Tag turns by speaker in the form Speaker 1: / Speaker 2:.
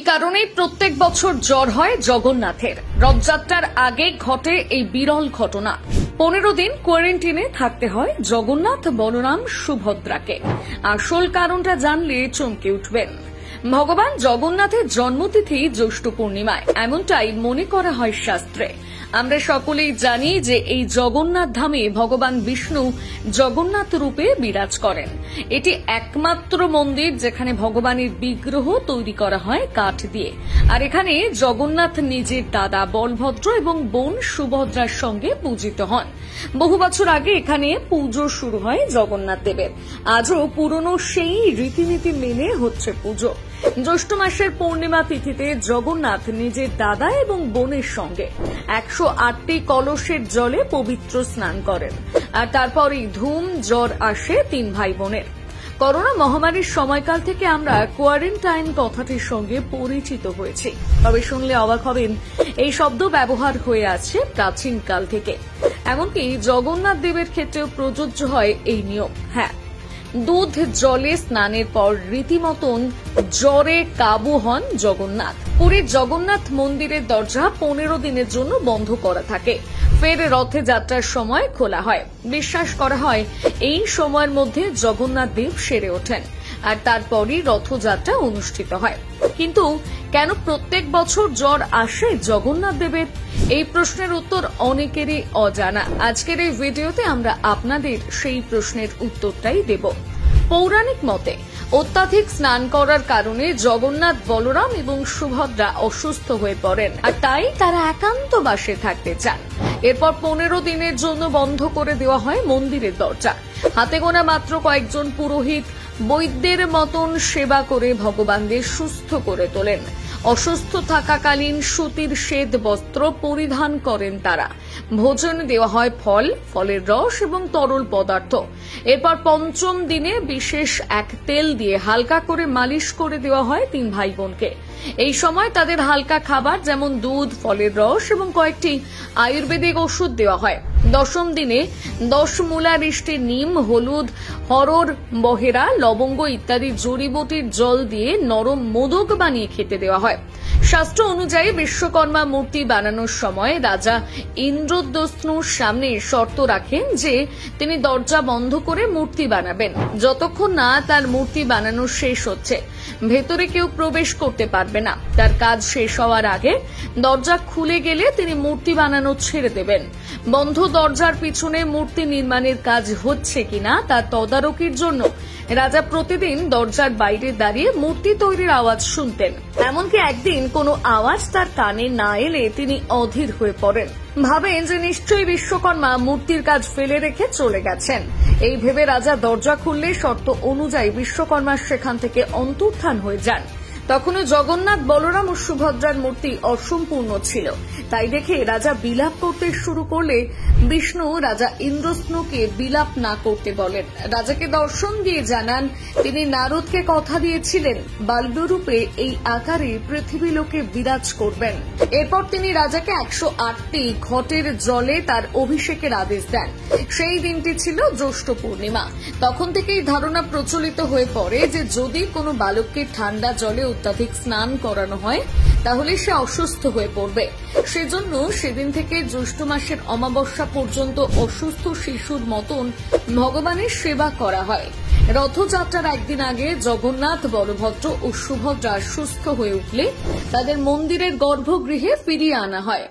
Speaker 1: কারণেই প্রত্যেক বছর জ্বর হয় জগন্নাথের। রথযাত্রার আগে ঘটে এই বিরল ঘটনা। 15 দিন কোয়ারেন্টিনে থাকতে হয় জগন্নাথ, বলরাম, সুভদ্রাকে। আসল কারণটা জানলে চমকে উঠবেন। ভগবান জগন্নাথের জন্মতিথি জ্যৈষ্ঠ পূর্ণিমায়, এমনটাই মনে করা হয় শাস্ত্রে। আমরা সকলেই জানি যে এই জগন্নাথ ধামে ভগবান বিষ্ণু জগন্নাথ রূপে বিরাজ করেন। এটি একমাত্র মন্দির যেখানে ভগবানের বিগ্রহ তৈরি করা হয় কাঠ দিয়ে। আর এখানে জগন্নাথ নিজের দাদা বলভদ্র এবং বোন সুভদ্রার সঙ্গে পূজিত হন। বহু বছর আগে এখানে পুজো শুরু হয় জগন্নাথ দেবের। আজও পুরনো সেই রীতিনীতি মেনে হচ্ছে পুজো। জ্যৈষ্ঠ মাসের পূর্ণিমা তিথিতে জগন্নাথ নিজের দাদা এবং বোনের সঙ্গে 108টি কলসের জলে পবিত্র স্নান করেন। আর তারপরই ধুম জ্বর আসে 3 ভাই বোনের। করোনা মহামারীর সময়কাল থেকে আমরা কোয়ারেন্টাইন কথাটির সঙ্গে পরিচিত হয়েছি। তবে শুনলে অবাক হবেন, এই শব্দ ব্যবহার হয়ে আছে প্রাচীনকাল থেকে। এমনকি জগন্নাথ দেবের ক্ষেত্রেও প্রযোজ্য হয় এই নিয়ম। হ্যাঁ, দুধ জলে স্নানের পর রীতিমতন জ্বরে কাবু হন জগন্নাথ। পুরীর জগন্নাথ মন্দিরের দরজা 15 দিনের জন্য বন্ধ করা থাকে। ফের রথে যাত্রার সময় খোলা হয়। বিশ্বাস করা হয় এই সময়ের মধ্যে জগন্নাথ দেব সেরে ওঠেন আর তারপরই রথযাত্রা অনুষ্ঠিত হয়। কিন্তু কেন প্রত্যেক বছর জ্বর আসে জগন্নাথ দেবের? এই প্রশ্নের উত্তর অনেকেরই অজানা। আজকের এই ভিডিওতে আমরা আপনাদের সেই প্রশ্নের উত্তরটাই দেব। পৌরাণিক মতে অত্যাধিক স্নান করার কারণে জগন্নাথ, বলরাম এবং সুভদ্রা অসুস্থ হয়ে পড়েন, আর তাই তারা একান্তবাসে থাকতে চান। এরপর 15 দিনের জন্য বন্ধ করে দেওয়া হয় মন্দিরের দরজা। হাতে গোনা মাত্র কয়েকজন পুরোহিত বৈদ্যের মতন সেবা করে ভগবানদের সুস্থ করে তোলেন। অসুস্থ থাকাকালীন সুতির শ্বেত বস্ত্র পরিধান করেন তারা। ভোজন দেওয়া হয় ফল, ফলের রস এবং তরল পদার্থ। এরপর 5ম দিনে বিশেষ এক তেল দিয়ে হালকা করে মালিশ করে দেওয়া হয় 3 ভাই বোনকে। এই সময় তাদের হালকা খাবার যেমন দুধ, ফলের রস এবং কয়েকটি আয়ুর্বেদিক ওষুধ দেওয়া হয়। 10ম দিনে 10 মূলা রিষ্টি নিম, হলুদ, হরর, বহেরা, লবঙ্গ ইত্যাদি জড়িবুটির জল দিয়ে নরম মোদক বানিয়ে খেতে দেওয়া হয়। শাস্ত্র অনুযায়ী বিশ্বকর্মা মূর্তি বানানোর সময় রাজা ইন্দ্রদ্যুম্নের সামনে শর্ত রাখেন যে তিনি দরজা বন্ধ করে মূর্তি বানাবেন। যতক্ষণ না তার মূর্তি বানানো শেষ হচ্ছে ভেতরে কেউ প্রবেশ করতে পারবে না। তার কাজ শেষ হওয়ার আগে দরজা খুলে গেলে তিনি মূর্তি বানানো ছেড়ে দেবেন। বন্ধ দরজার পিছনে মূর্তি নির্মাণের কাজ হচ্ছে কিনা তা তদারকির জন্য রাজা প্রতিদিন দরজার বাইরে দাঁড়িয়ে মূর্তি তৈরির আওয়াজ শুনতেন। এমনকি একদিন কোনো আওয়াজ তার কানে না এলে তিনি অধীর হয়ে পড়েন। ভাবেন যে নিশ্চয়ই বিশ্বকর্মা মূর্তির কাজ ফেলে রেখে চলে গেছেন। এই ভেবে রাজা দরজা খুললে শর্ত অনুযায়ী বিশ্বকর্মা সেখান থেকে অন্তর্ধান হয়ে যান। তখনও জগন্নাথ, বলরাম ও সুভদ্রার মূর্তি অসম্পূর্ণ ছিল। তাই দেখে রাজা বিলাপ করতে শুরু করলে বিষ্ণু রাজা ইন্দ্রদ্যুম্নকে বিলাপ না করতে বলেন। রাজাকে দর্শন দিয়ে জানান তিনি নারদকে কথা দিয়েছিলেন বাল্যরূপে এই আকারে পৃথিবী লোকে বিরাজ করবেন। এরপর তিনি রাজাকে 108টি ঘটের জলে তার অভিষেকের আদেশ দেন। সেই দিনটি ছিল জ্যৈষ্ঠ পূর্ণিমা। তখন থেকেই ধারণা প্রচলিত হয়ে পড়ে যে যদি কোনো বালককে ঠান্ডা জলে অত্যাধিক স্নান করানো হয় তাহলে সে অসুস্থ হয়ে পড়বে। সেজন্য সেদিন থেকে জ্যৈষ্ঠ মাসের অমাবস্যা পর্যন্ত অসুস্থ শিশুর মতন ভগবানের সেবা করা হয়। রথযাত্রার একদিন আগে জগন্নাথ, বলভদ্র ও সুভদ্রা সুস্থ হয়ে উঠলে তাদের মন্দিরের গর্ভগৃহে ফিরিয়ে আনা হয়।